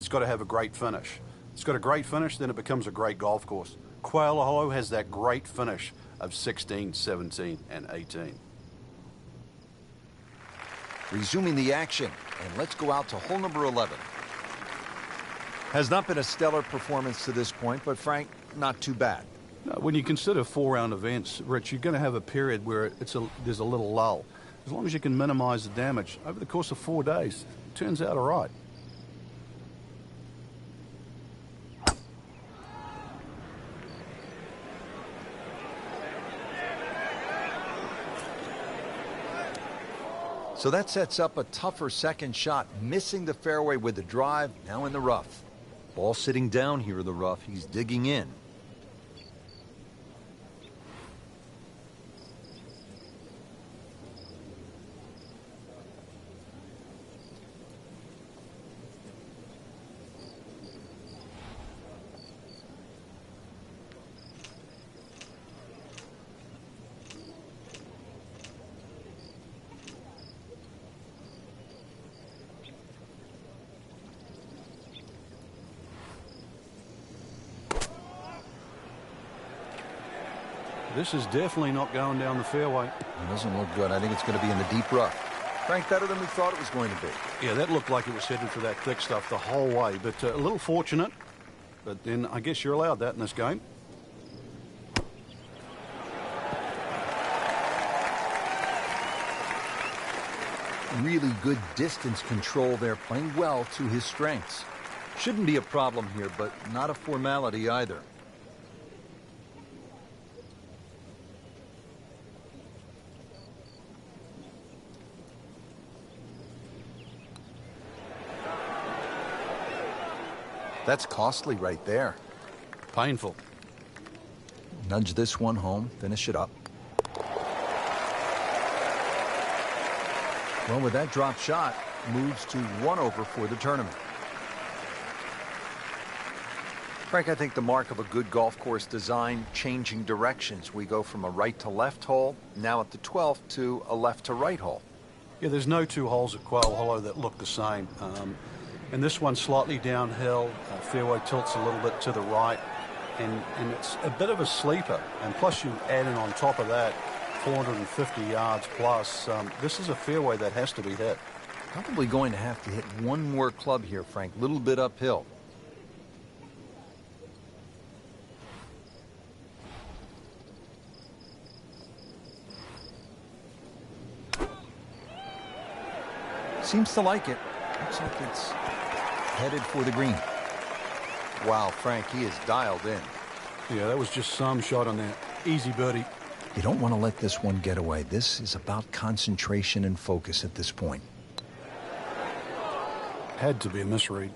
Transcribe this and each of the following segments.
it's got to have a great finish. It's got a great finish, then it becomes a great golf course. Quail Hollow has that great finish of 16, 17, and 18. Resuming the action, and let's go out to hole number 11. Has not been a stellar performance to this point, but Frank, not too bad. When you consider 4-round events, Rich, you're going to have a period where there's a little lull. As long as you can minimize the damage over the course of 4 days, it turns out all right. So that sets up a tougher second shot, missing the fairway with the drive, now in the rough. Ball sitting down here in the rough, he's digging in. This is definitely not going down the fairway. It doesn't look good. I think it's going to be in the deep rough. Frank, better than we thought it was going to be. Yeah, that looked like it was heading for that thick stuff the whole way, but a little fortunate. But then I guess you're allowed that in this game. Really good distance control there, playing well to his strengths. Shouldn't be a problem here, but not a formality either. That's costly right there. Painful. Nudge this one home, finish it up. Well, with that drop shot, moves to 1 over for the tournament. Frank, I think the mark of a good golf course design, changing directions. We go from a right to left hole, now at the 12th, to a left to right hole. Yeah, there's no two holes at Quail Hollow that look the same. And this one slightly downhill, fairway tilts a little bit to the right, and it's a bit of a sleeper. And plus you add in on top of that 450 yards plus. This is a fairway that has to be hit. Probably going to have to hit one more club here, Frank. Little bit uphill. Seems to like it. Looks like it's headed for the green. Wow, Frank, he is dialed in. Yeah, that was just some shot on that. Easy birdie. You don't want to let this one get away. This is about concentration and focus at this point. Had to be a misread.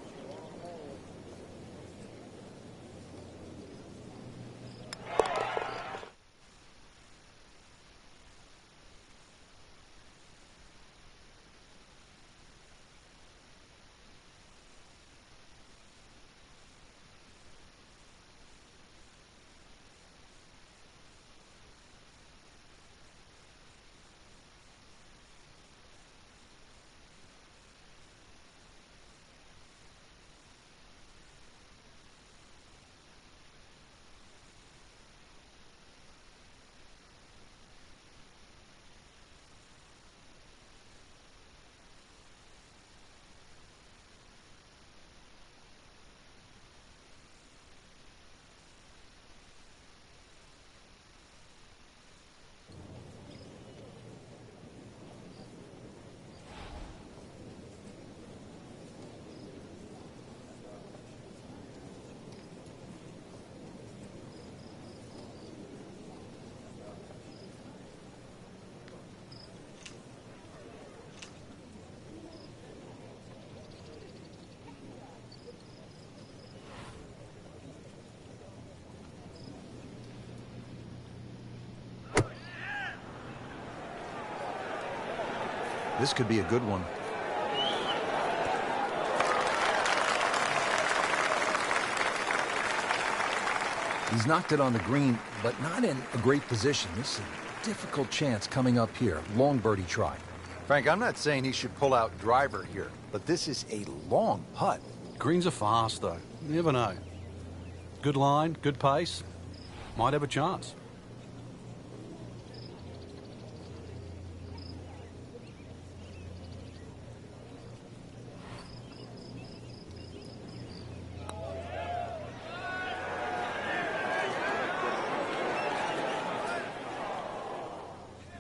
This could be a good one. He's knocked it on the green, but not in a great position. This is a difficult chance coming up here. Long birdie try. Frank, I'm not saying he should pull out driver here, but this is a long putt. Greens are fast, though. You never know. Good line, good pace. Might have a chance.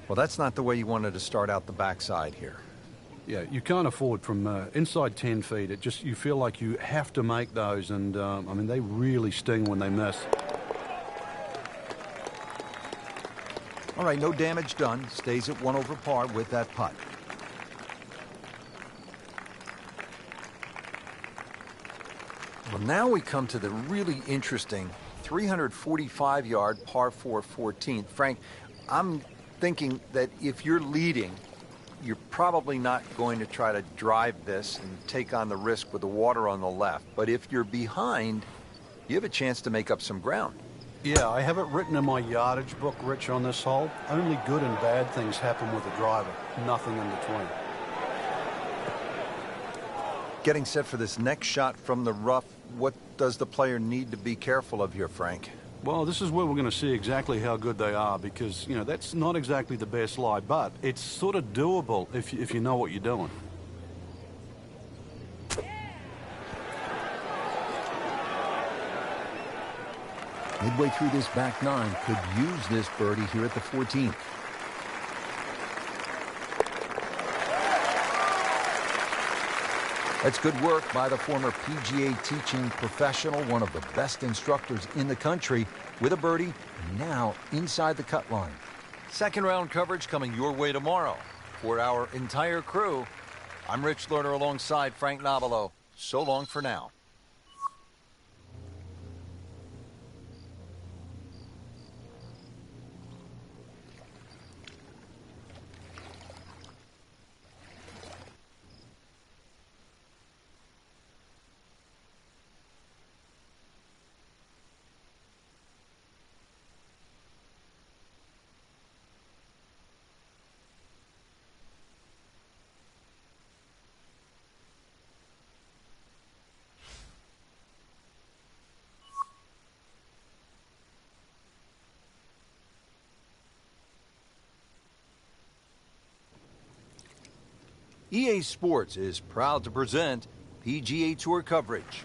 Well, that's not the way you wanted to start out the backside here. Yeah, you can't afford from inside 10 feet. You feel like you have to make those, and I mean, they really sting when they miss. All right, no damage done. Stays at 1 over par with that putt. Well, now we come to the really interesting 345-yard par 4 14th. Frank, I'm thinking that if you're leading, you're probably not going to try to drive this and take on the risk with the water on the left. But if you're behind, you have a chance to make up some ground. Yeah, I have it written in my yardage book, Rich, on this hole. Only good and bad things happen with a driver. Nothing in between. Getting set for this next shot from the rough, what does the player need to be careful of here, Frank? Well, this is where we're going to see exactly how good they are because, you know, that's not exactly the best lie, but it's sort of doable if you know what you're doing. Midway through this back nine, could use this birdie here at the 14th. That's good work by the former PGA teaching professional, one of the best instructors in the country, with a birdie, and now inside the cut line. Second round coverage coming your way tomorrow. For our entire crew, I'm Rich Lerner alongside Frank Nobilo. So long for now. EA Sports is proud to present PGA Tour coverage.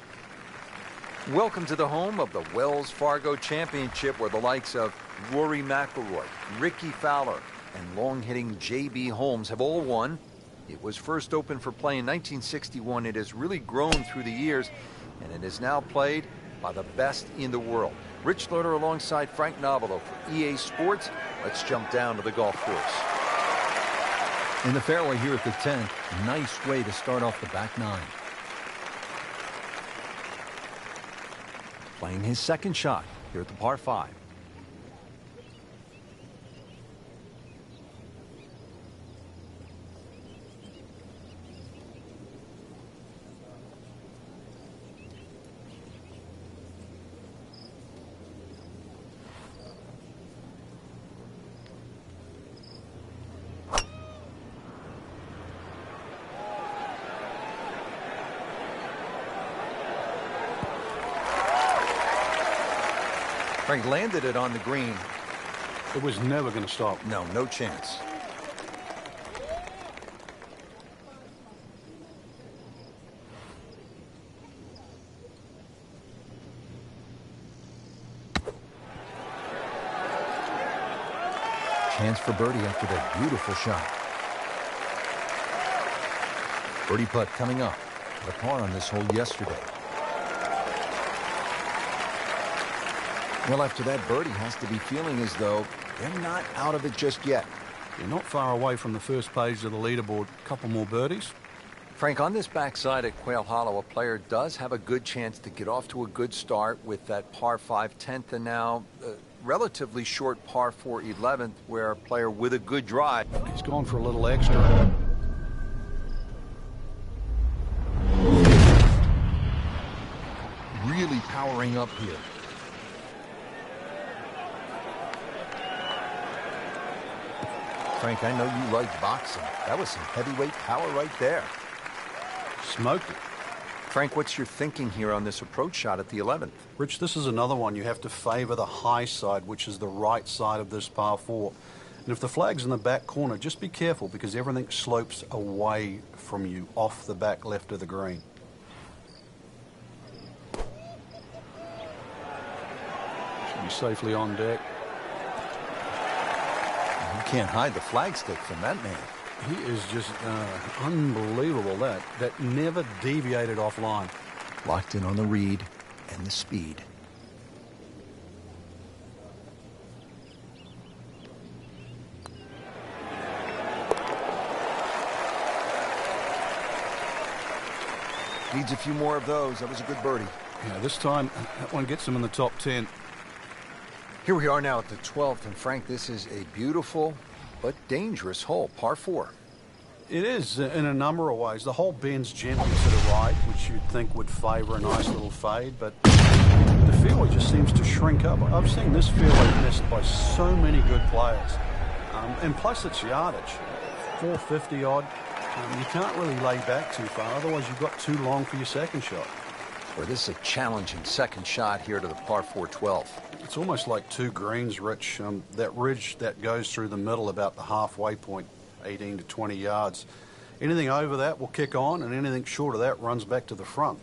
Welcome to the home of the Wells Fargo Championship, where the likes of Rory McIlroy, Ricky Fowler, and long-hitting J.B. Holmes have all won. It was first opened for play in 1961. It has really grown through the years, and it is now played by the best in the world. Rich Lerner alongside Frank Nobilo for EA Sports. Let's jump down to the golf course. In the fairway here at the 10th, nice way to start off the back nine. Playing his second shot here at the par 5. Frank landed it on the green. It was never going to stop. No chance. Chance for birdie after that beautiful shot. Birdie putt coming up. The par on this hole yesterday. Well, after that birdie, has to be feeling as though they're not out of it just yet. You're not far away from the first page of the leaderboard. A couple more birdies. Frank, on this backside at Quail Hollow, a player does have a good chance to get off to a good start with that par 5 10th and now relatively short par 4 11th, where a player with a good drive. He's gone for a little extra. Really powering up here. Frank, I know you like boxing. That was some heavyweight power right there. Smoked it. Frank, what's your thinking here on this approach shot at the 11th? Rich, this is another one. You have to favor the high side, which is the right side of this par 4. And if the flag's in the back corner, just be careful because everything slopes away from you, off the back left of the green. Should be safely on deck. You can't hide the flagstick from that man. He is just unbelievable. That never deviated offline. Locked in on the read and the speed. Needs a few more of those. That was a good birdie. Yeah, this time that one gets him in the top 10. Here we are now at the 12th, and Frank, this is a beautiful but dangerous hole, par 4. It is in a number of ways. The hole bends gently to the right, which you'd think would favor a nice little fade, but the fairway just seems to shrink up. I've seen this fairway missed by so many good players. And plus its yardage, 450 odd. You can't really lay back too far, otherwise you've got too long for your second shot. Well, this is a challenging second shot here to the par 4 12th. It's almost like two greens, Rich. That ridge that goes through the middle about the halfway point, 18 to 20 yards. Anything over that will kick on, and anything short of that runs back to the front.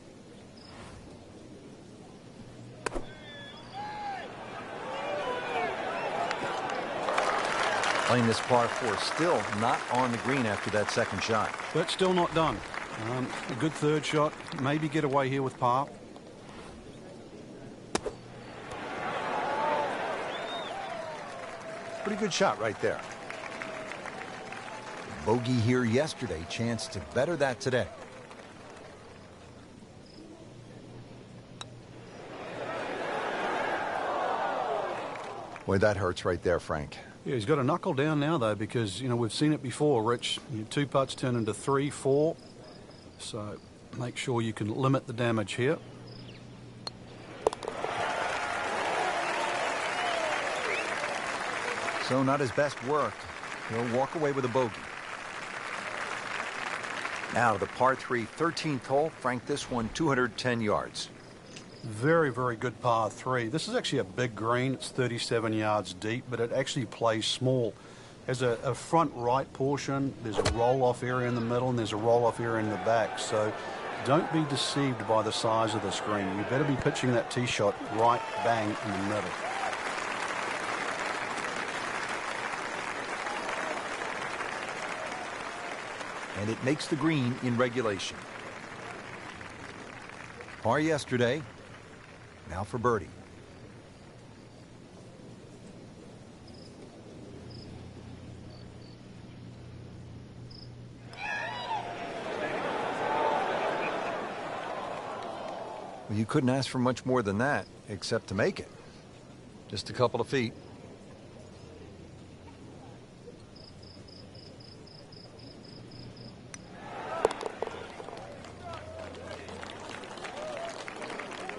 Playing this par 4, still not on the green after that second shot. But still not done. A good third shot. Maybe get away here with par. Pretty good shot right there. Bogey here yesterday. Chance to better that today. Boy, that hurts right there, Frank. Yeah, he's got to knuckle down now, though, because, you know, we've seen it before, Rich. Two putts turn into 3, 4. So make sure you can limit the damage here. So not his best work. He'll walk away with a bogey. Now the par 3 13th hole. Frank, this one 210 yards. Very, very good par 3. This is actually a big green. It's 37 yards deep, but it actually plays small. There's a front right portion, there's a roll-off area in the middle, and there's a roll-off area in the back. So don't be deceived by the size of this green. You better be pitching that tee shot right bang in the middle. And it makes the green in regulation. Par yesterday. Now for birdie. Well, you couldn't ask for much more than that, except to make it. Just a couple of feet.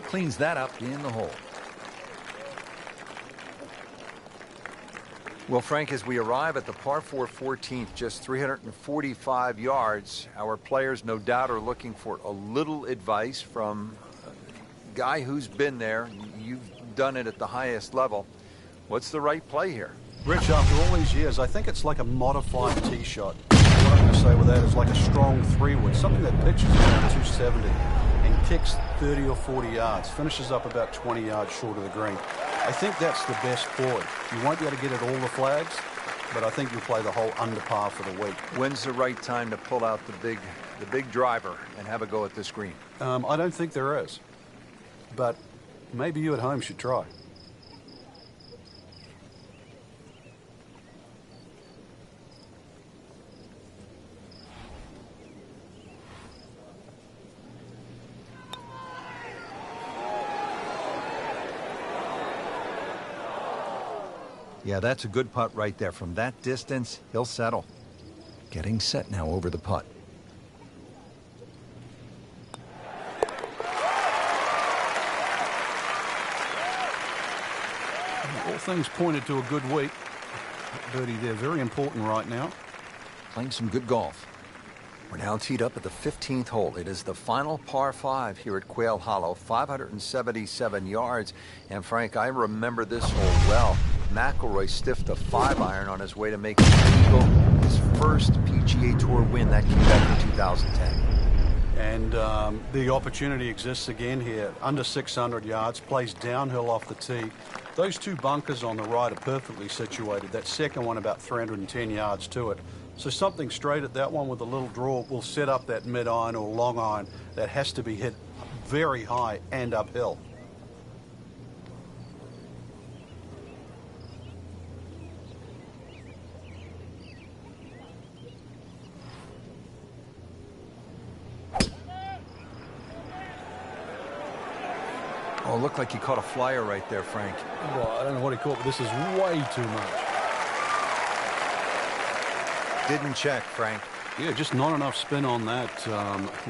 Cleans that up in the hole. Well, Frank, as we arrive at the par 4 14th, just 345 yards, our players no doubt are looking for a little advice from a guy who's been there. You've done it at the highest level. What's the right play here? Rich, after all these years, I think it's like a modified tee shot. What I'm going to say with that is like a strong 3-wood, something that pitches around 270 and kicks 30 or 40 yards, finishes up about 20 yards short of the green. I think that's the best ploy. You won't be able to get at all the flags, but I think you'll play the hole under par for the week. When's the right time to pull out the big driver and have a go at this green? I don't think there is, but maybe you at home should try. Yeah, that's a good putt right there. From that distance, he'll settle. Getting set now over the putt. All things pointed to a good week. Birdie there, very important right now. Playing some good golf. We're now teed up at the 15th hole. It is the final par 5 here at Quail Hollow, 577 yards. And Frank, I remember this hole well. McIlroy stiffed a 5-iron on his way to making an eagle, his first PGA Tour win. That came back in 2010. And the opportunity exists again here. Under 600 yards, plays downhill off the tee. Those two bunkers on the right are perfectly situated. That second one about 310 yards to it. So something straight at that one with a little draw will set up that mid-iron or long iron that has to be hit very high and uphill. Oh, looked like he caught a flyer right there, Frank. Well, I don't know what he caught, but this is way too much. Didn't check, Frank. Yeah, just not enough spin on that,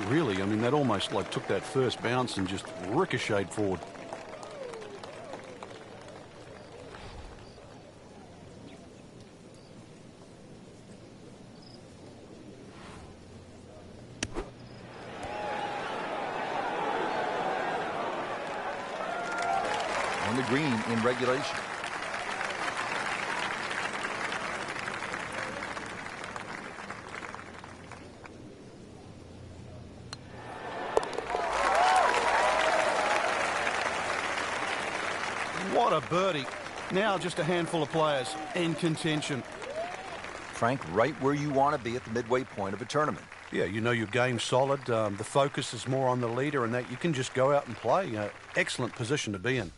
really. I mean, that almost like took that first bounce and just ricocheted forward. On the green in regulation. What a birdie. Now just a handful of players in contention. Frank, right where you want to be at the midway point of a tournament. Yeah, you know your game's solid. The focus is more on the leader and that you can just go out and play. Excellent position to be in.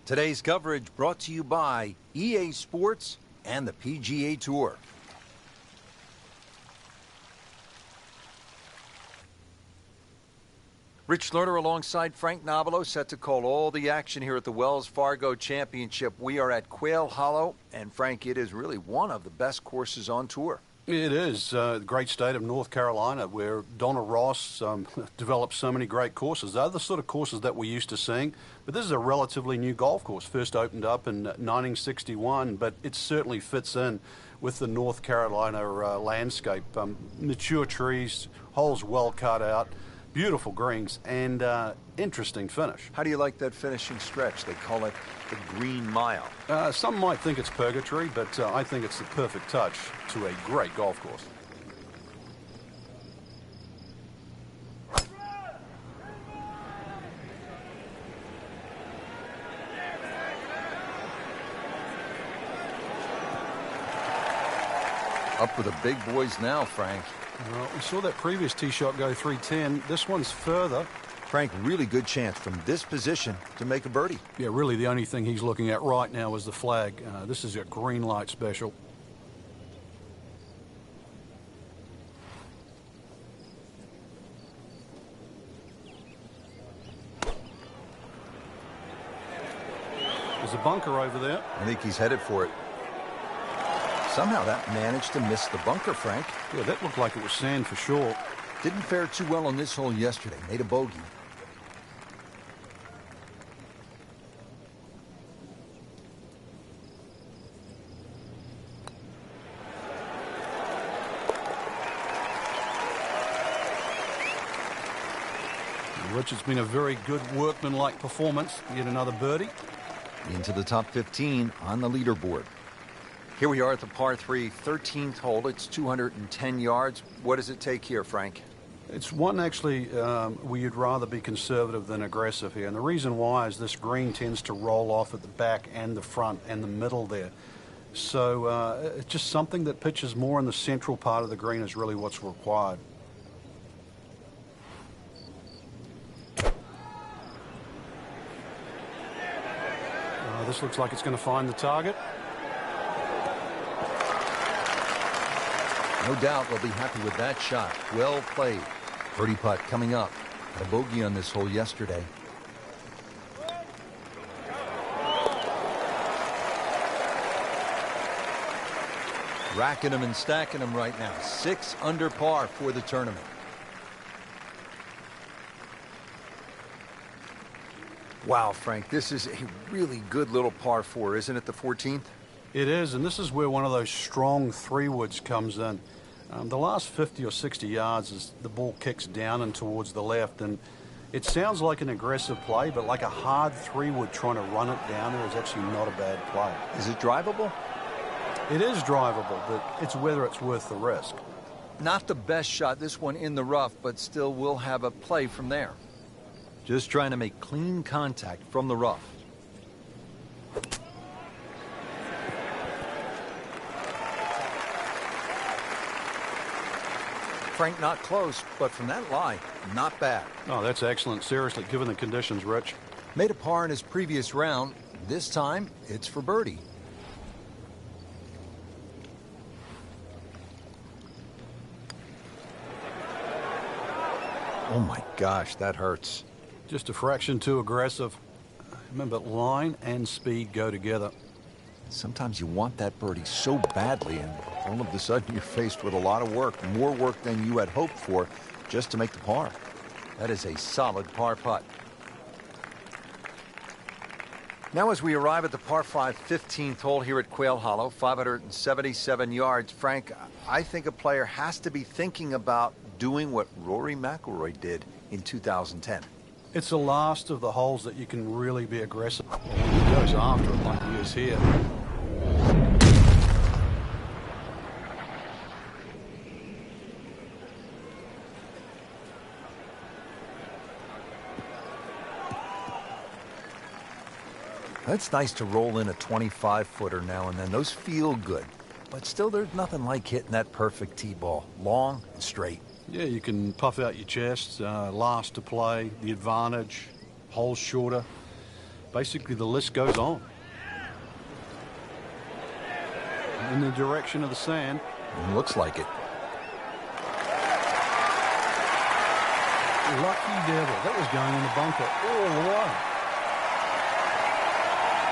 Today's coverage brought to you by EA Sports and the PGA Tour. Rich Lerner alongside Frank Nobilo, set to call all the action here at the Wells Fargo Championship. We are at Quail Hollow, and Frank, it is really one of the best courses on tour. It is the great state of North Carolina, where Donna Ross developed so many great courses. They're the sort of courses that we're used to seeing, but this is a relatively new golf course. First opened up in 1961, but it certainly fits in with the North Carolina landscape. Mature trees, holes well cut out, beautiful greens, and interesting finish. How do you like that finishing stretch? They call it the Green Mile. Some might think it's purgatory, but I think it's the perfect touch to a great golf course. Up with the big boys now, Frank. Well, we saw that previous tee shot go 310. This one's further. Frank, really good chance from this position to make a birdie. Yeah, really the only thing he's looking at right now is the flag. This is a green light special. There's a bunker over there. I think he's headed for it. Somehow that managed to miss the bunker, Frank. Yeah, that looked like it was sand for sure. Didn't fare too well on this hole yesterday. Made a bogey. Rich, it's been a very good workmanlike performance. Yet another birdie. Into the top 15 on the leaderboard. Here we are at the par 3, 13th hole. It's 210 yards. What does it take here, Frank? It's one actually where you'd rather be conservative than aggressive here. And the reason why is this green tends to roll off at the back and the front and the middle there. So it's just something that pitches more in the central part of the green is really what's required. This looks like it's going to find the target. No doubt they'll be happy with that shot. Well played. Birdie putt coming up. Had a bogey on this hole yesterday. Racking them and stacking them right now. 6 under par for the tournament. Wow, Frank, this is a really good little par 4, isn't it, the 14th? It is, and this is where one of those strong 3-woods comes in. The last 50 or 60 yards is the ball kicks down and towards the left, and it sounds like an aggressive play, but like a hard 3-wood trying to run it down there is actually not a bad play. Is it drivable? It is drivable, but it's whether it's worth the risk. Not the best shot, this one in the rough, but still will have a play from there. Just trying to make clean contact from the rough. Frank, not close, but from that lie, not bad. Oh, that's excellent. Seriously, given the conditions, Rich. Made a par in his previous round. This time, it's for birdie. Oh my gosh, that hurts. Just a fraction too aggressive. Remember, line and speed go together. Sometimes you want that birdie so badly, and all of a sudden you're faced with a lot of work, more work than you had hoped for, just to make the par. That is a solid par putt. Now as we arrive at the par 5 15th hole here at Quail Hollow, 577 yards, Frank, I think a player has to be thinking about doing what Rory McIlroy did in 2010. It's the last of the holes that you can really be aggressive. He goes after it like he is here. It's nice to roll in a 25-footer now and then. Those feel good. But still, there's nothing like hitting that perfect tee ball. Long and straight. Yeah, you can puff out your chest, last to play, the advantage, holes shorter. basically the list goes on. In the direction of the sand. Looks like it. Lucky devil. That was going in the bunker all the way.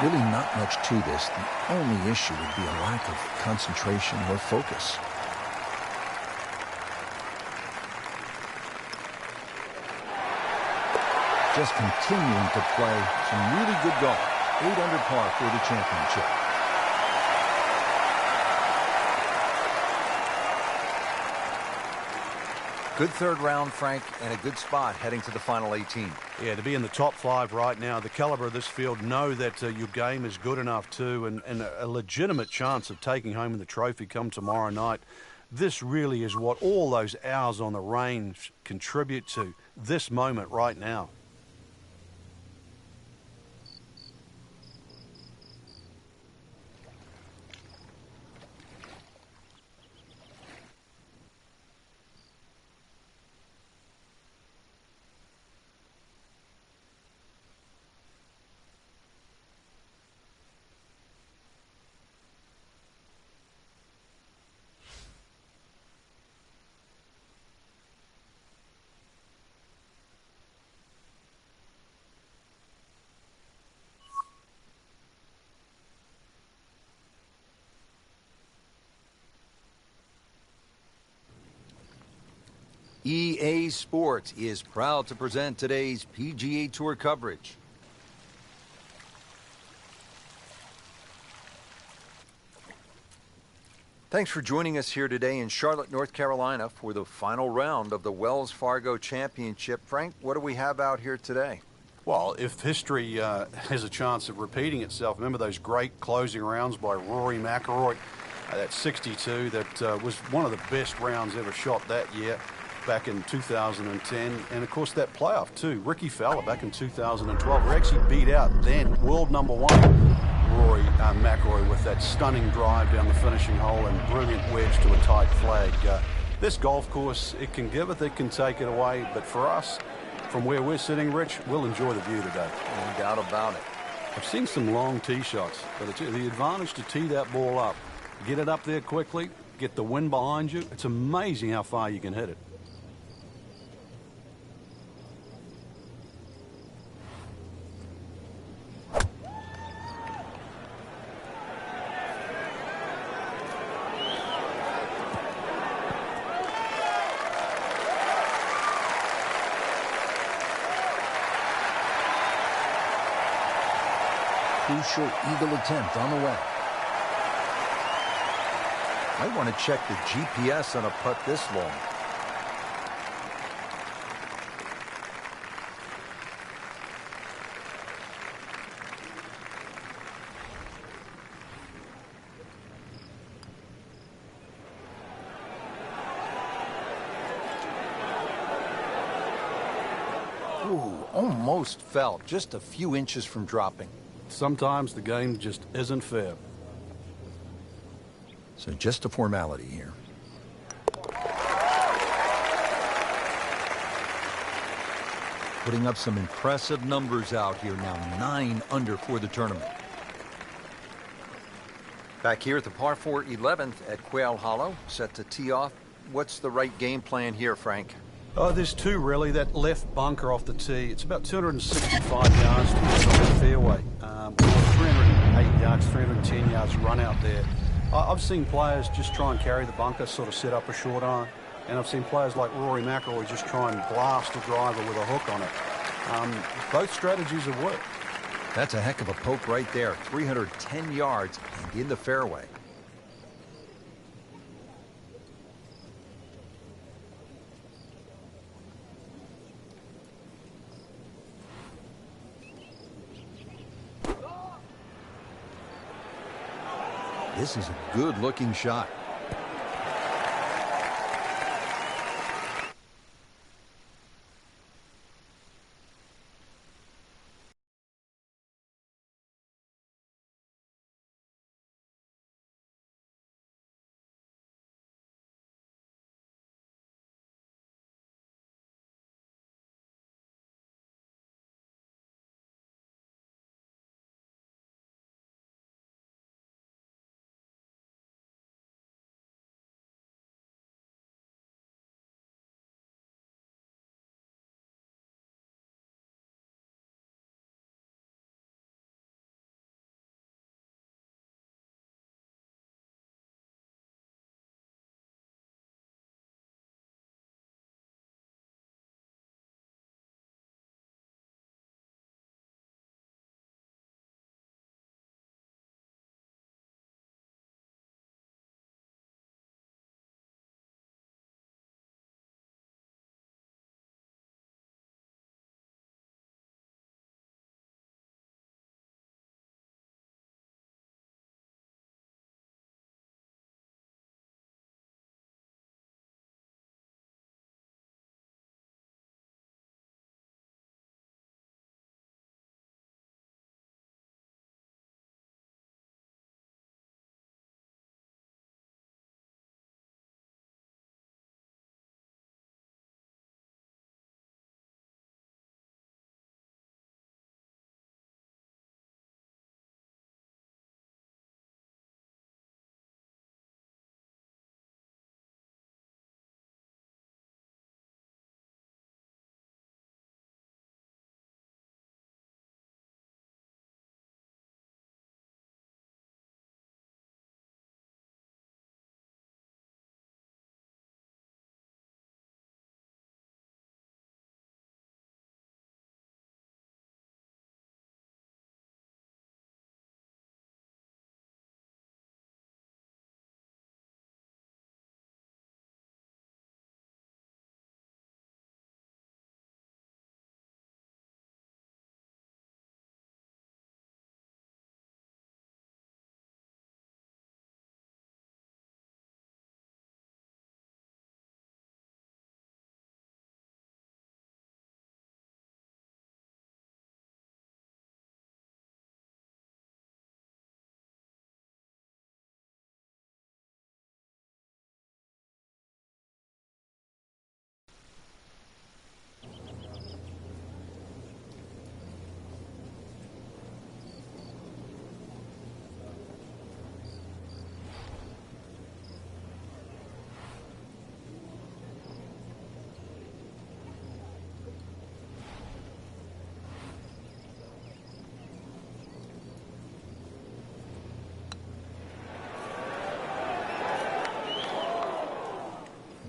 Really not much to this. The only issue would be a lack of concentration or focus. Just continuing to play some really good golf. 8 under par for the championship. Good third round, Frank, and a good spot heading to the final 18. Yeah, to be in the top 5 right now, the caliber of this field, know that your game is good enough too, and a legitimate chance of taking home the trophy come tomorrow night. This really is what all those hours on the range contribute to, this moment right now. EA Sports is proud to present today's PGA Tour coverage. Thanks for joining us here today in Charlotte, North Carolina for the final round of the Wells Fargo Championship. Frank, what do we have out here today? Well, if history has a chance of repeating itself, remember those great closing rounds by Rory McIlroy? That 62, that was one of the best rounds ever shot that year, back in 2010. And, of course, that playoff, too. Ricky Fowler back in 2012. We actually beat out then world number 1 Rory McIlroy with that stunning drive down the finishing hole and brilliant wedge to a tight flag. This golf course, it can give it, it can take it away. But for us, from where we're sitting, Rich, we'll enjoy the view today. No doubt about it. I've seen some long tee shots, but it's the advantage to tee that ball up. Get it up there quickly, get the wind behind you. It's amazing how far you can hit it. Crucial eagle attempt on the way. I want to check the GPS on a putt this long. Ooh, almost fell. Just a few inches from dropping. Sometimes the game just isn't fair. So just a formality here. Putting up some impressive numbers out here now. 9 under for the tournament. Back here at the par 4 11th at Quail Hollow, set to tee off. What's the right game plan here, Frank? Oh, there's 2 really. That left bunker off the tee. It's about 265 yards to the fairway. 308 yards, 310 yards run out there. I've seen players just try and carry the bunker, sort of set up a short iron. And I've seen players like Rory McIlroy just try and blast a driver with a hook on it. Both strategies have worked. That's a heck of a poke right there. 310 yards and in the fairway. This is a good-looking shot.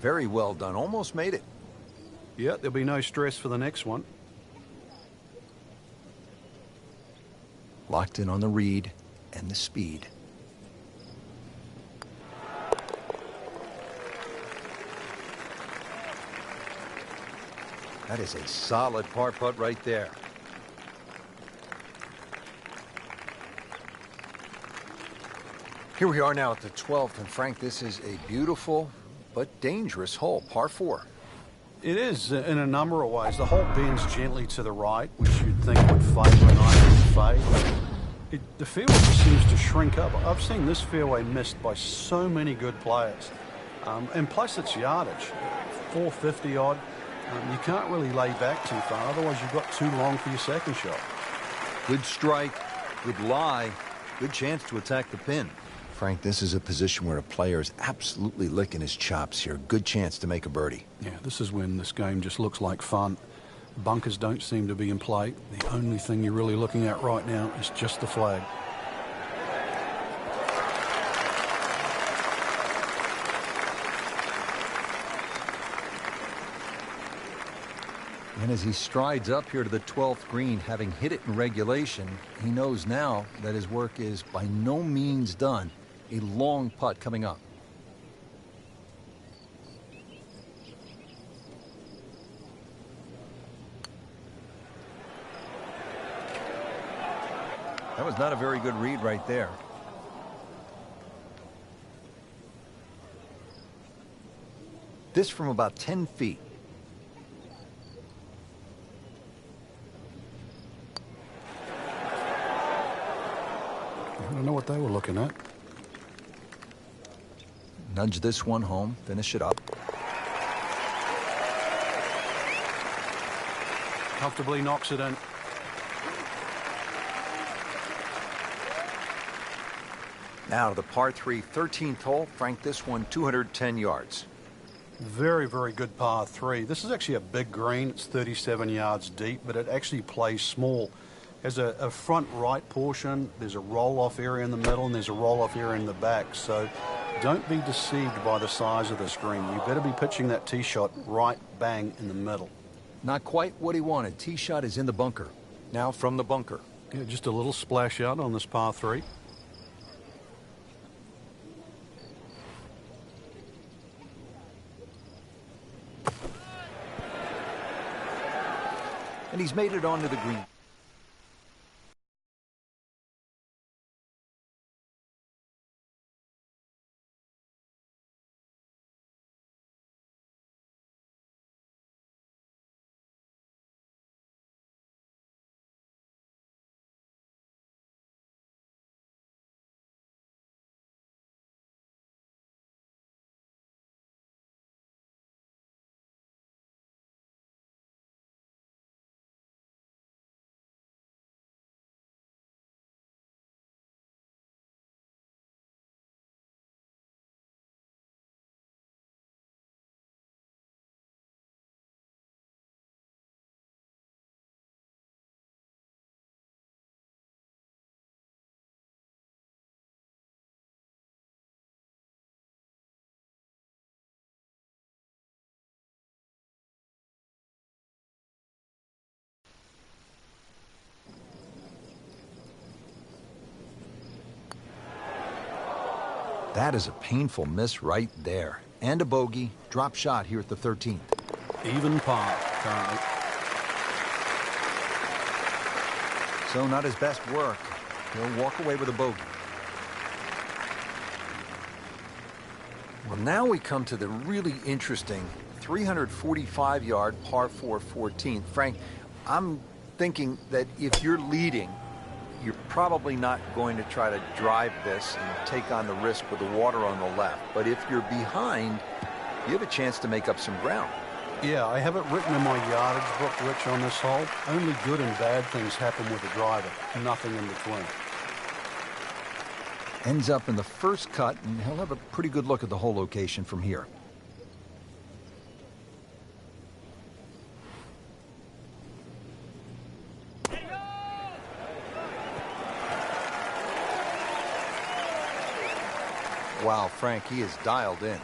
Very well done. Almost made it. Yeah, there'll be no stress for the next one. Locked in on the read and the speed. That is a solid par putt right there. Here we are now at the 12th, and Frank, this is a beautiful but dangerous hole, par 4. It is in a number of ways. The hole bends gently to the right, which you'd think would favour an iron fade. The fairway just seems to shrink up. I've seen this fairway missed by so many good players. And plus its yardage, 450 odd. You can't really lay back too far, otherwise you've got too long for your second shot. Good strike, good lie, good chance to attack the pin. Frank, this is a position where a player is absolutely licking his chops here. Good chance to make a birdie. Yeah, this is when this game just looks like fun. Bunkers don't seem to be in play. The only thing you're really looking at right now is just the flag. And as he strides up here to the 12th green, having hit it in regulation, he knows now that his work is by no means done. A long putt coming up. That was not a very good read right there. This from about 10 feet. I don't know what they were looking at. Nudge this one home, finish it up. Comfortably knocks it in. Now to the par 3, 13th hole. Frank, this one 210 yards. Very, very good par 3. This is actually a big green. It's 37 yards deep, but it actually plays small. There's a front right portion, there's a roll-off area in the middle, and there's a roll-off area in the back. So don't be deceived by the size of this green. You better be pitching that tee shot right bang in the middle. Not quite what he wanted. Tee shot is in the bunker. Now from the bunker. Yeah, just a little splash out on this par 3. And he's made it onto the green. That is a painful miss right there. And a bogey. Drop shot here at the 13th. Even par currently. So not his best work. He'll walk away with a bogey. Well, now we come to the really interesting 345-yard par 4 14th. Frank, I'm thinking that if you're leading, you're probably not going to try to drive this and take on the risk with the water on the left. But if you're behind, you have a chance to make up some ground. Yeah, I have it written in my yardage book, Rich, on this hole. Only good and bad things happen with the driver. Nothing in between. Ends up in the first cut, and he'll have a pretty good look at the whole location from here. Wow, Frank, he is dialed in.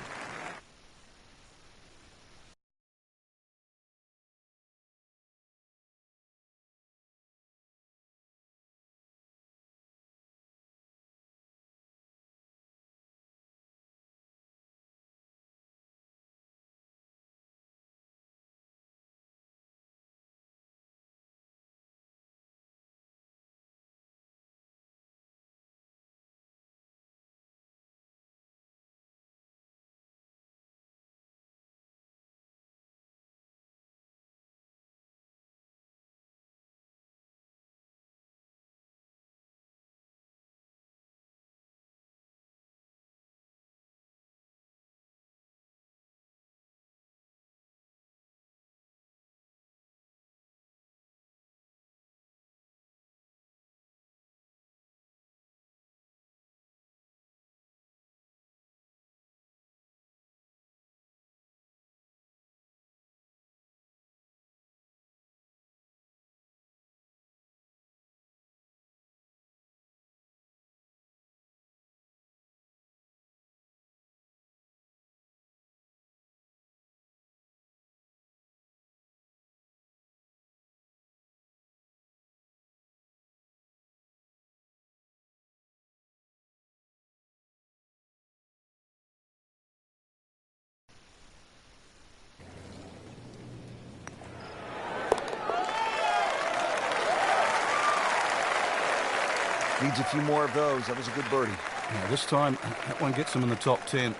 Needs a few more of those. That was a good birdie. Yeah, this time, that one gets him in the top 10.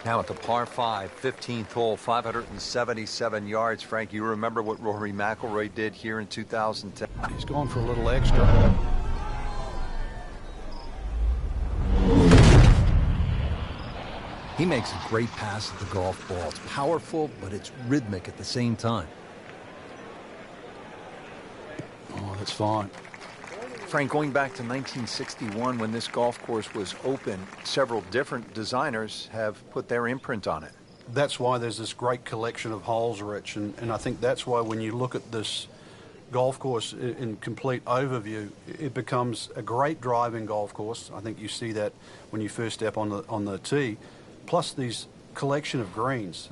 Now at the par 5, 15th hole, 577 yards. Frank, you remember what Rory McIlroy did here in 2010? He's gone for a little extra. He makes a great pass at the golf ball. It's powerful, but it's rhythmic at the same time. Oh, that's fine. Frank, going back to 1961 when this golf course was open, several different designers have put their imprint on it. That's why there's this great collection of holes, Rich, and I think that's why when you look at this golf course in complete overview, it becomes a great driving golf course. I think you see that when you first step on the tee, plus these collection of greens.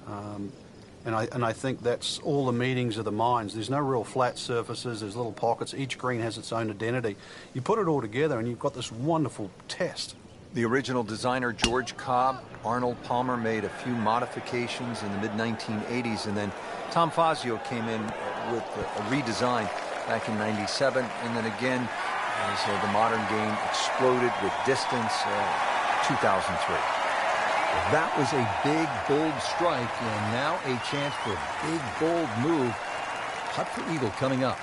And I think that's all the meetings of the minds. There's no real flat surfaces. There's little pockets. Each green has its own identity. You put it all together and you've got this wonderful test. The original designer, George Cobb, Arnold Palmer made a few modifications in the mid-1980s, and then Tom Fazio came in with a redesign back in '97, and then again, as the modern game exploded with distance, 2003. Well, that was a big, bold strike, and now a chance for a big, bold move. Putt for eagle coming up.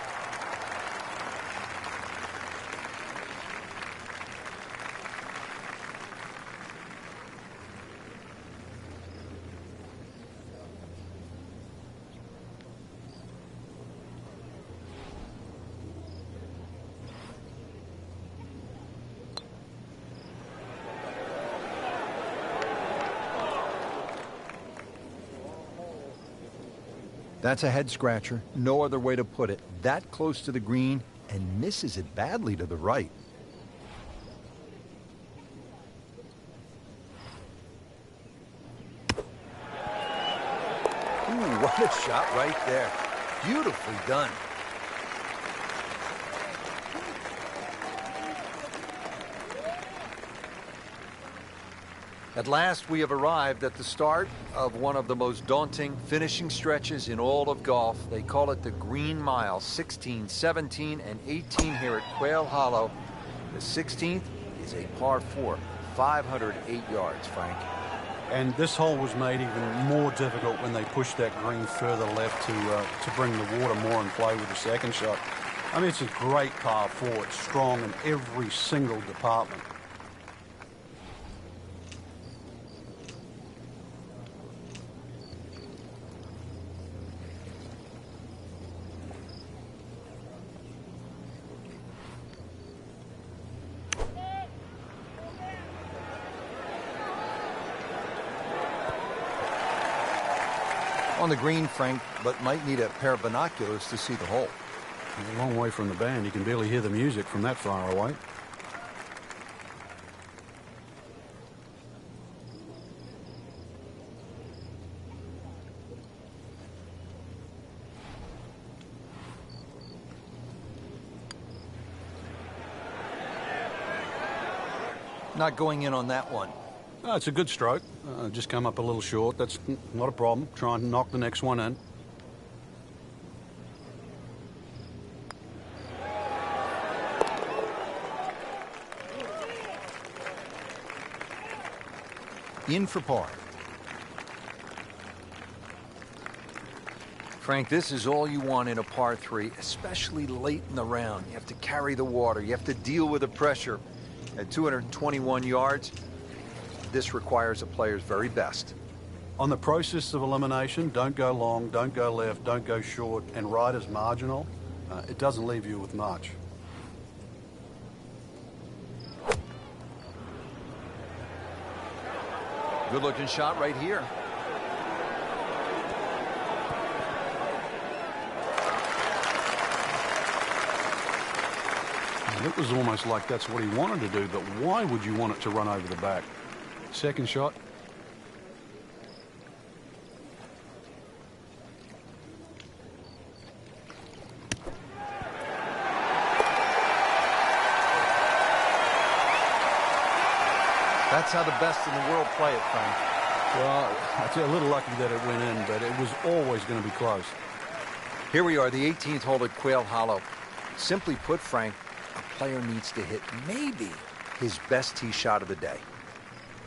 That's a head scratcher. No other way to put it. That close to the green and misses it badly to the right. Ooh, what a shot right there. Beautifully done. At last, we have arrived at the start of one of the most daunting finishing stretches in all of golf. They call it the Green Mile, 16, 17, and 18 here at Quail Hollow. The 16th is a par 4, 508 yards, Frank. And this hole was made even more difficult when they pushed that green further left to bring the water more in play with the second shot. I mean, it's a great par 4. It's strong in every single department. On the green, Frank, but might need a pair of binoculars to see the hole. A long way from the band. You can barely hear the music from that far away. Not going in on that one. Oh, it's a good stroke. Just come up a little short. That's not a problem. Try and knock the next one in. In for par. Frank, this is all you want in a par 3, especially late in the round. You have to carry the water. You have to deal with the pressure. At 221 yards, this requires a player's very best. On the process of elimination, don't go long, don't go left, don't go short, and right is marginal. It doesn't leave you with much. Good-looking shot right here. And it was almost like that's what he wanted to do, but why would you want it to run over the back? Second shot. That's how the best in the world play it, Frank. Well, I'd say a little lucky that it went in, but it was always going to be close. Here we are, the 18th hole at Quail Hollow. Simply put, Frank, a player needs to hit maybe his best tee shot of the day.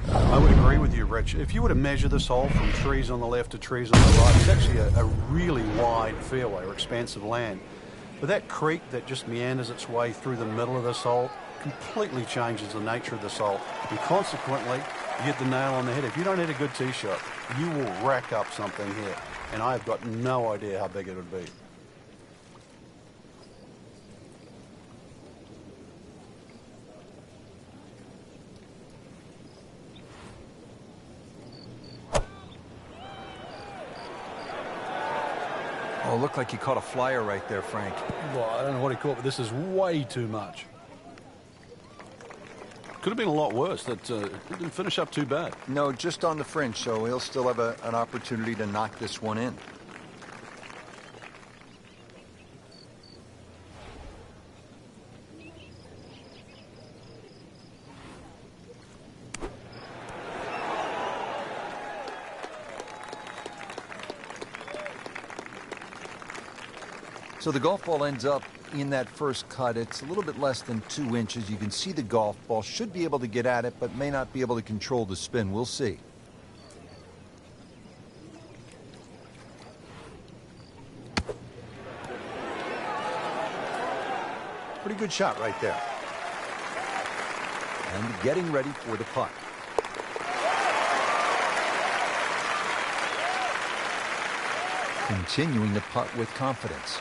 I would agree with you, Rich. If you were to measure this hole from trees on the left to trees on the right, it's actually a really wide fairway or expansive land. But that creek that just meanders its way through the middle of this hole completely changes the nature of this hole. And consequently, you hit the nail on the head. If you don't hit a good tee shot, you will rack up something here. And I've got no idea how big it would be. Oh, looked like he caught a flyer right there, Frank. Well, I don't know what he caught, but this is way too much. Could have been a lot worse. That didn't finish up too bad. No, just on the fringe, so he'll still have an opportunity to knock this one in. So the golf ball ends up in that first cut. It's a little bit less than 2 inches. You can see the golf ball. Should be able to get at it, but may not be able to control the spin. We'll see. Pretty good shot right there. And getting ready for the putt. Continuing to putt with confidence.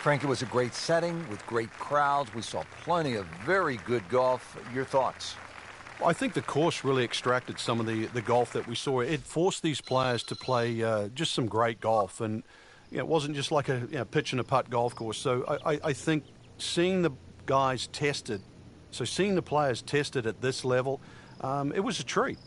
Frank, it was a great setting with great crowds. We saw plenty of very good golf. Your thoughts? Well, I think the course really extracted some of the golf that we saw. It forced these players to play just some great golf. And it wasn't just like a pitch and a putt golf course. So I think seeing the guys tested, seeing the players tested at this level, it was a treat.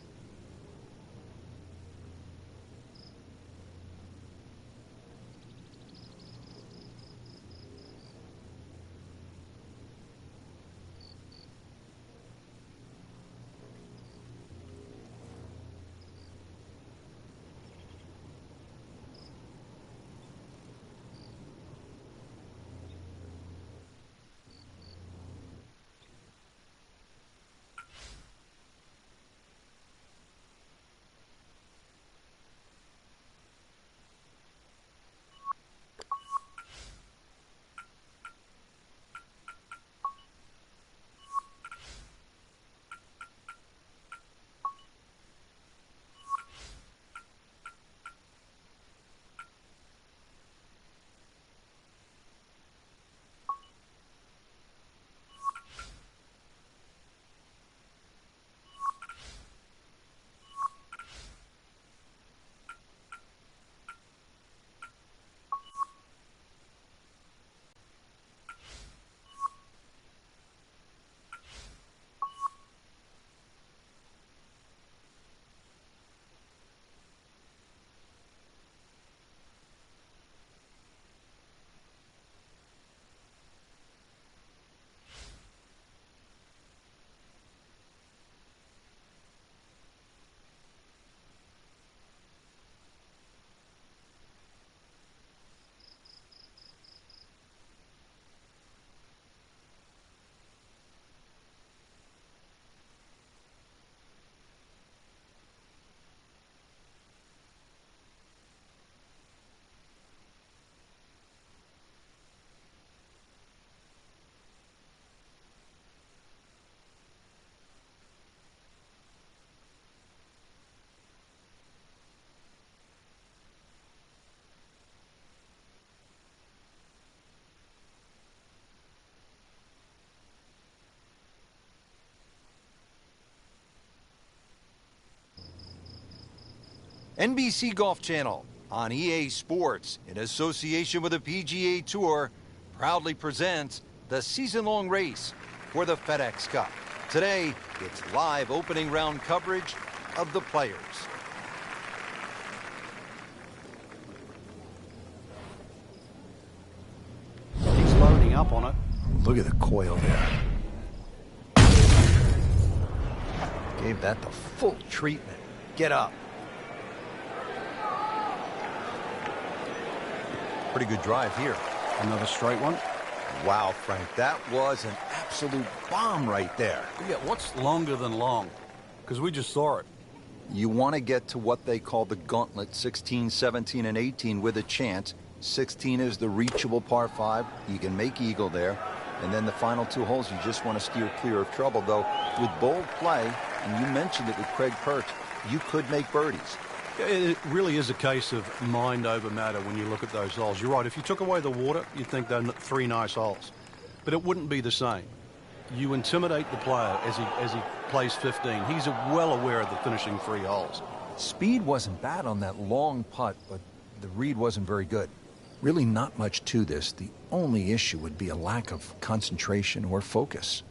NBC Golf Channel on EA Sports, in association with the PGA Tour, proudly presents the season-long race for the FedEx Cup. Today, it's live opening round coverage of the Players. He's loading up on it. Look at the coil there. Gave that the full treatment. Get up. pretty good drive here. Another straight one. Wow, Frank, that was an absolute bomb right there. Yeah, what's longer than long? Because we just saw it. You want to get to what they call the gauntlet, 16, 17, and 18 with a chance. 16 is the reachable par 5. You can make eagle there. And then the final 2 holes, you just want to steer clear of trouble. Though, with bold play, and you mentioned it with Craig Perch, you could make birdies. It really is a case of mind over matter when you look at those holes. You're right. If you took away the water, you'd think they're 3 nice holes. But it wouldn't be the same. You intimidate the player as he plays 15. He's well aware of the finishing 3 holes. Speed wasn't bad on that long putt, but the read wasn't very good. Really not much to this. The only issue would be a lack of concentration or focus.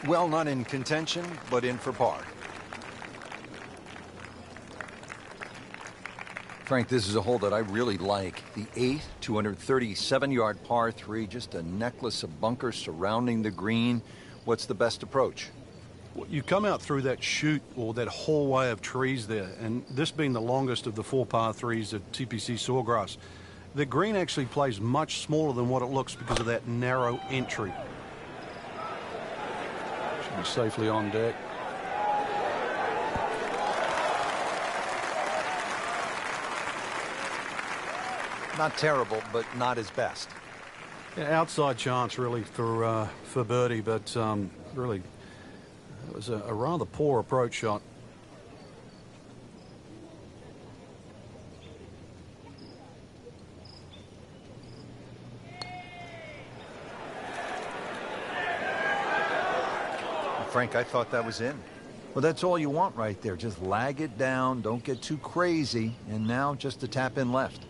Well, not in contention, but in for par. Frank, this is a hole that I really like. The 8th, 237-yard par 3, just a necklace of bunkers surrounding the green. What's the best approach? Well, you come out through that chute or that hallway of trees there, and this being the longest of the 4 par 3s at TPC Sawgrass, the green actually plays much smaller than what it looks because of that narrow entry. Should be safely on deck. Not terrible, but not his best. Yeah, outside chance really for birdie, but really it was a rather poor approach shot. Frank, I thought that was in. Well, that's all you want right there. Just lag it down, don't get too crazy, and now just to tap in left.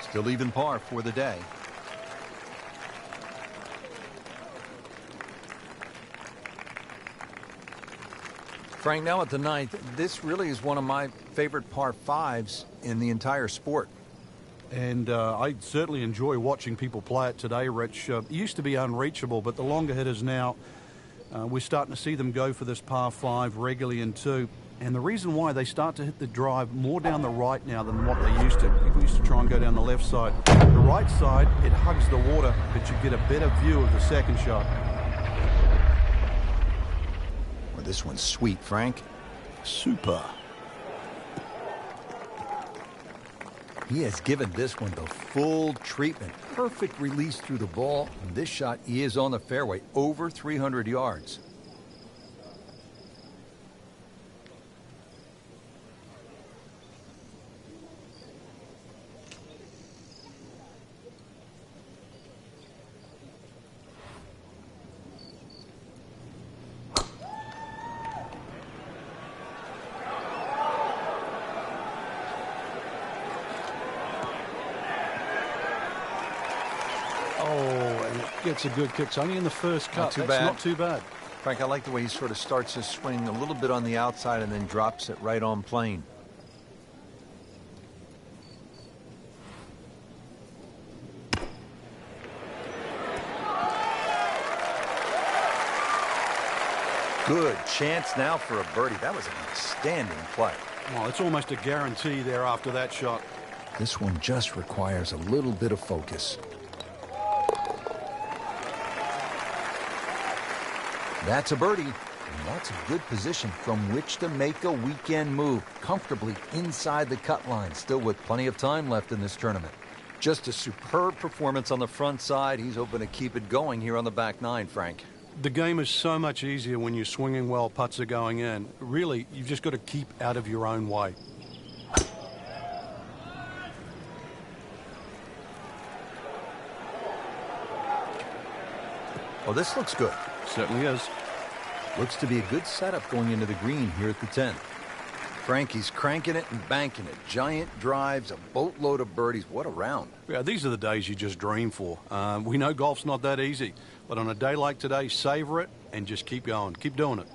Still even par for the day. Frank, now at the 9th, this really is one of my favorite par 5s in the entire sport. And I certainly enjoy watching people play it today, Rich. It used to be unreachable, but the longer hitters now, we're starting to see them go for this par 5 regularly in 2. And the reason why they start to hit the drive more down the right now than what they used to. People used to try and go down the left side. The right side, it hugs the water, but you get a better view of the second shot. Well, this one's sweet, Frank. Super. He has given this one the full treatment. Perfect release through the ball. And this shot is on the fairway, over 300 yards. Gets a good kick. It's only in the first cut. That's not too bad. Frank, I like the way he sort of starts his swing a little bit on the outside and then drops it right on plane. Good chance now for a birdie. That was an outstanding play. Well, it's almost a guarantee there after that shot. This one just requires a little bit of focus. That's a birdie, and that's a good position from which to make a weekend move comfortably inside the cut line, still with plenty of time left in this tournament. Just a superb performance on the front side. He's hoping to keep it going here on the back 9, Frank. The game is so much easier when you're swinging well, putts are going in. Really, you've just got to keep out of your own way. Well, this looks good. Certainly is. Looks to be a good setup going into the green here at the 10th. Frankie's cranking it and banking it. Giant drives, a boatload of birdies. What a round. Yeah, these are the days you just dream for. We know golf's not that easy, but on a day like today, savor it and just keep going. Keep doing it.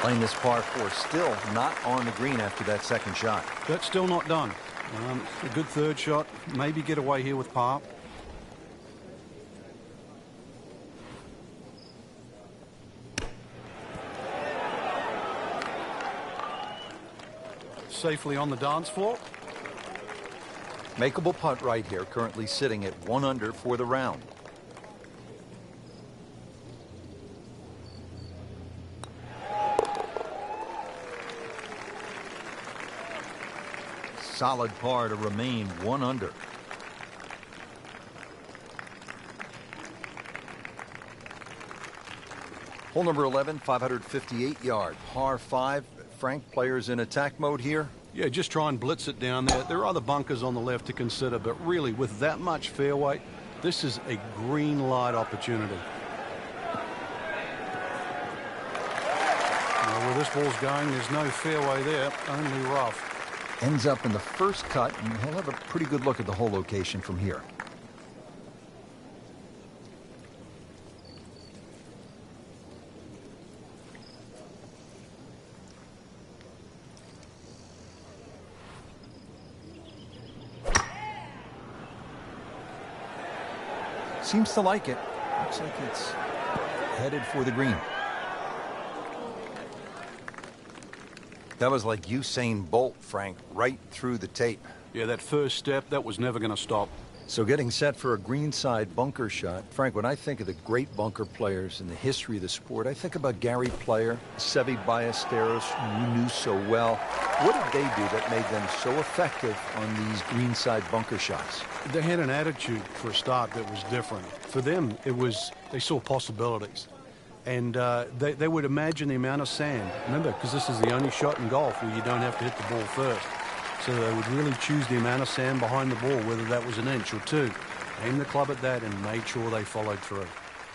Playing this par 4, still not on the green after that second shot. That's still not done. A good third shot. Maybe get away here with par. Safely on the dance floor. Makeable putt right here, currently sitting at 1 under for the round. Solid par to remain 1 under. Hole number 11, 558-yard, par 5. Frank, players in attack mode here. Yeah, just try and blitz it down there. There are other bunkers on the left to consider, but really, with that much fairway, this is a green light opportunity. Now, where this ball's going, there's no fairway there, only rough. Ends up in the first cut, and he'll have a pretty good look at the hole location from here. Seems to like it. Looks like it's headed for the green. That was like Usain Bolt, Frank, right through the tape. Yeah, that first step, that was never going to stop. So getting set for a greenside bunker shot. Frank, when I think of the great bunker players in the history of the sport, I think about Gary Player, Seve Ballesteros, who you knew so well. What did they do that made them so effective on these greenside bunker shots? They had an attitude for a start that was different. For them, it was, they saw possibilities. And they would imagine the amount of sand. Remember, because this is the only shot in golf where you don't have to hit the ball first. So they would really choose the amount of sand behind the ball, whether that was an inch or two. Aimed the club at that and made sure they followed through.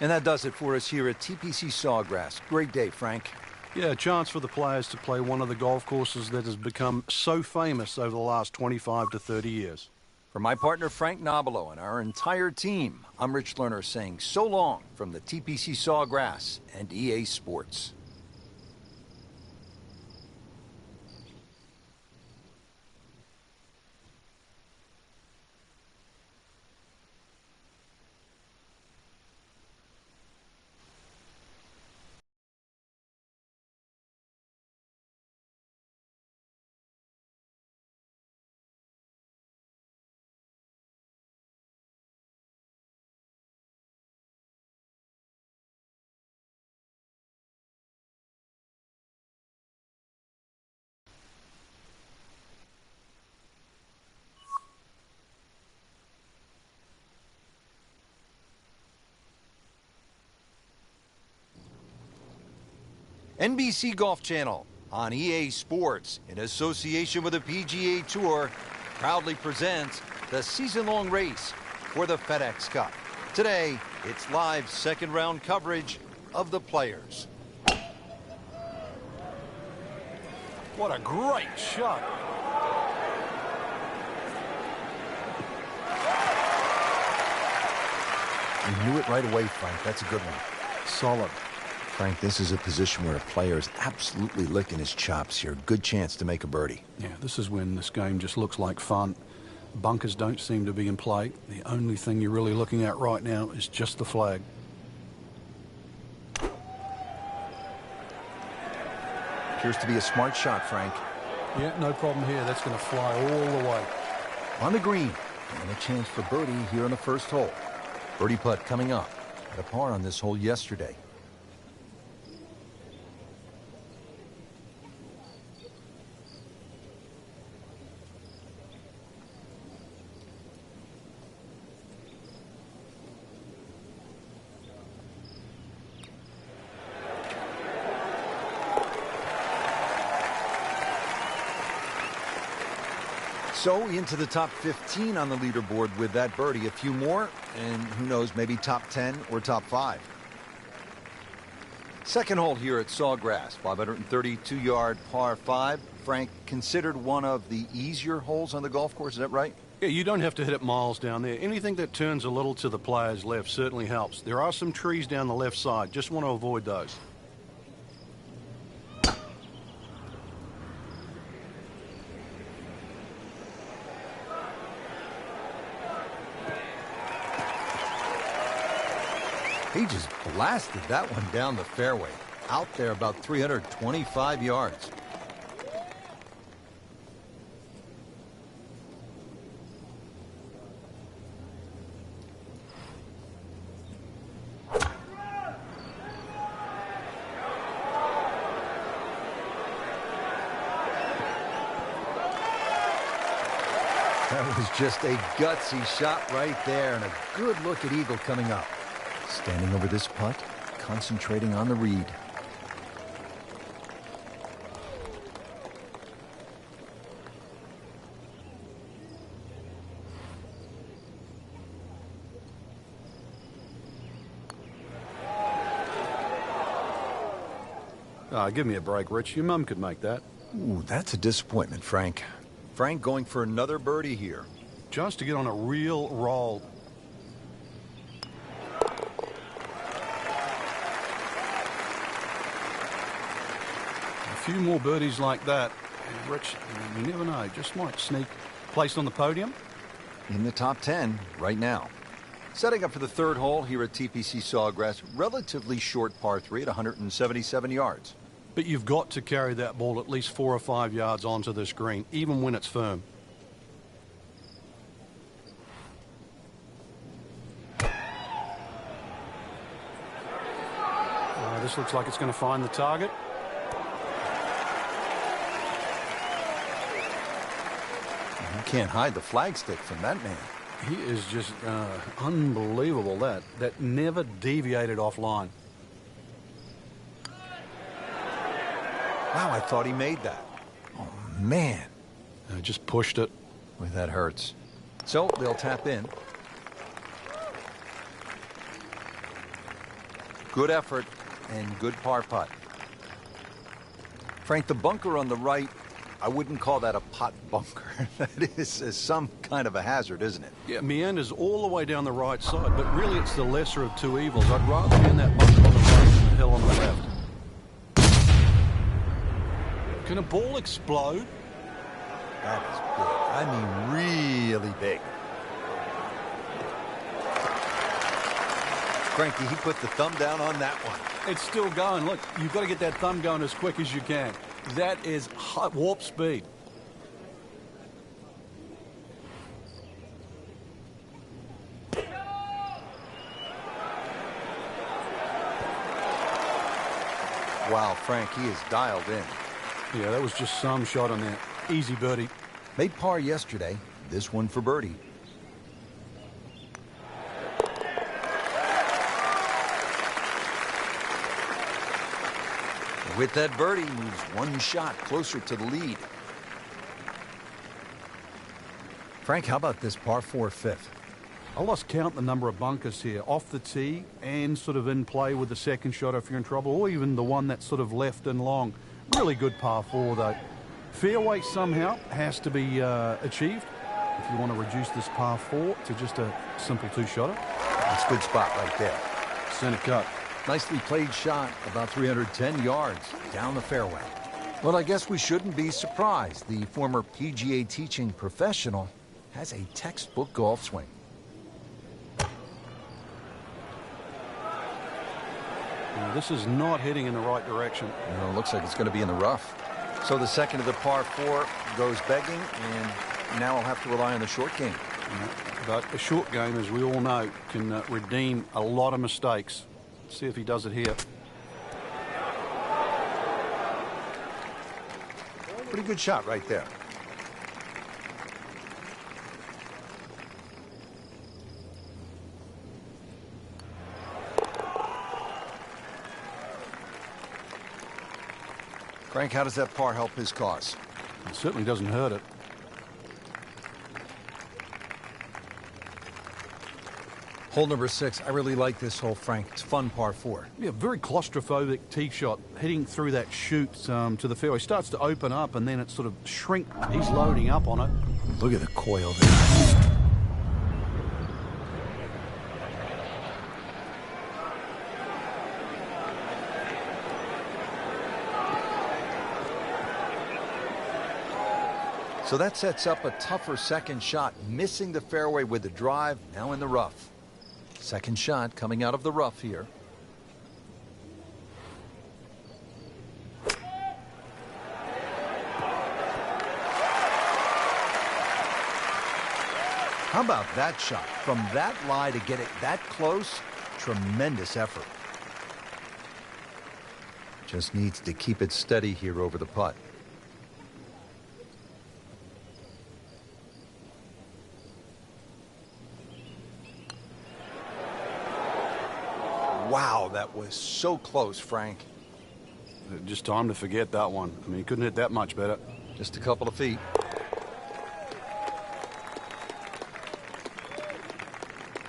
And that does it for us here at TPC Sawgrass. Great day, Frank. Yeah, a chance for the players to play one of the golf courses that has become so famous over the last 25 to 30 years. For my partner, Frank Nobilo, and our entire team, I'm Rich Lerner saying so long from the TPC Sawgrass and EA Sports. NBC Golf Channel on EA Sports, in association with the PGA Tour, proudly presents the season-long race for the FedEx Cup. Today, it's live second-round coverage of the Players. What a great shot. You knew it right away, Frank. That's a good one. Solid. Frank, this is a position where a player is absolutely licking his chops here. Good chance to make a birdie. Yeah, this is when this game just looks like fun. Bunkers don't seem to be in play. The only thing you're really looking at right now is just the flag. Appears to be a smart shot, Frank. Yeah, no problem here. That's going to fly all the way. On the green, and a chance for birdie here on the first hole. Birdie putt coming up. Had a par on this hole yesterday. So into the top 15 on the leaderboard with that birdie. A few more, and who knows, maybe top 10 or top 5. Second hole here at Sawgrass, 532-yard par 5. Frank, considered one of the easier holes on the golf course, is that right? Yeah, you don't have to hit it miles down there. Anything that turns a little to the player's left certainly helps. There are some trees down the left side. Just want to avoid those. He just blasted that one down the fairway. Out there about 325 yards. That was just a gutsy shot right there, and a good look at eagle coming up. Standing over this putt, concentrating on the read. Give me a break, Rich. Your mum could make that. Ooh, that's a disappointment, Frank. Frank going for another birdie here. Just to get on a real roll. A few more birdies like that, and Rich, you never know, just might sneak placed on the podium. In the top 10 right now. Setting up for the third hole here at TPC Sawgrass. Relatively short par 3 at 177 yards. But you've got to carry that ball at least 4 or 5 yards onto this green, even when it's firm. This looks like it's going to find the target. You can't hide the flagstick from that man. He is just unbelievable. That never deviated offline. Wow, I thought he made that. Oh, man. Just pushed it. Boy, that hurts. So they'll tap in. Good effort and good par putt. Frank, the bunker on the right, I wouldn't call that a pot bunker. That is some kind of a hazard, isn't it? Yeah, meanders all the way down the right side, but really it's the lesser of two evils. I'd rather be in that bunker on the right than the hill on the left. Can a ball explode? That is big. I mean, really big. Frankie, he put the thumb down on that one. It's still going. Look, you've got to get that thumb going as quick as you can. That is warp speed. Wow, Frank, he is dialed in. Yeah, that was just some shot on there. Easy birdie. Made par yesterday. This one for birdie. With that birdie, moves one shot closer to the lead. Frank, how about this par 4 fifth? I lost count the number of bunkers here, off the tee and sort of in play with the second shot if you're in trouble, or even the one that's sort of left and long. Really good par 4, though. Fairway somehow has to be achieved if you want to reduce this par 4 to just a simple two-shotter. That's a good spot right there. Center cut. Nicely played shot, about 310 yards down the fairway. Well, I guess we shouldn't be surprised. The former PGA teaching professional has a textbook golf swing. This is not heading in the right direction. No, it looks like it's going to be in the rough. So the second of the par 4 goes begging, and now I'll have to rely on the short game. But a short game, as we all know, can redeem a lot of mistakes. Let's see if he does it here. Pretty good shot right there. Frank, how does that par help his cause? It certainly doesn't hurt it. Hole number 6. I really like this hole, Frank. It's fun par 4. Yeah, very claustrophobic tee shot. Heading through that chute to the fairway. Starts to open up and then it sort of shrinks. He's loading up on it. Look at the coil there. So that sets up a tougher second shot, missing the fairway with the drive, now in the rough. Second shot coming out of the rough here. How about that shot? From that lie to get it that close, tremendous effort. Just needs to keep it steady here over the putt. Wow, that was so close, Frank. Just time to forget that one. I mean, he couldn't hit that much better. Just a couple of feet.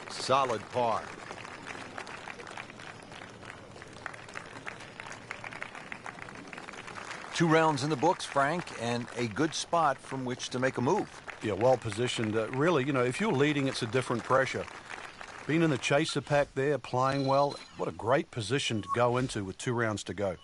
Solid par. Two rounds in the books, Frank, and a good spot from which to make a move. Yeah, well positioned. Really, you know, if you're leading, it's a different pressure. Being in the chaser pack there, playing well, what a great position to go into with 2 rounds to go.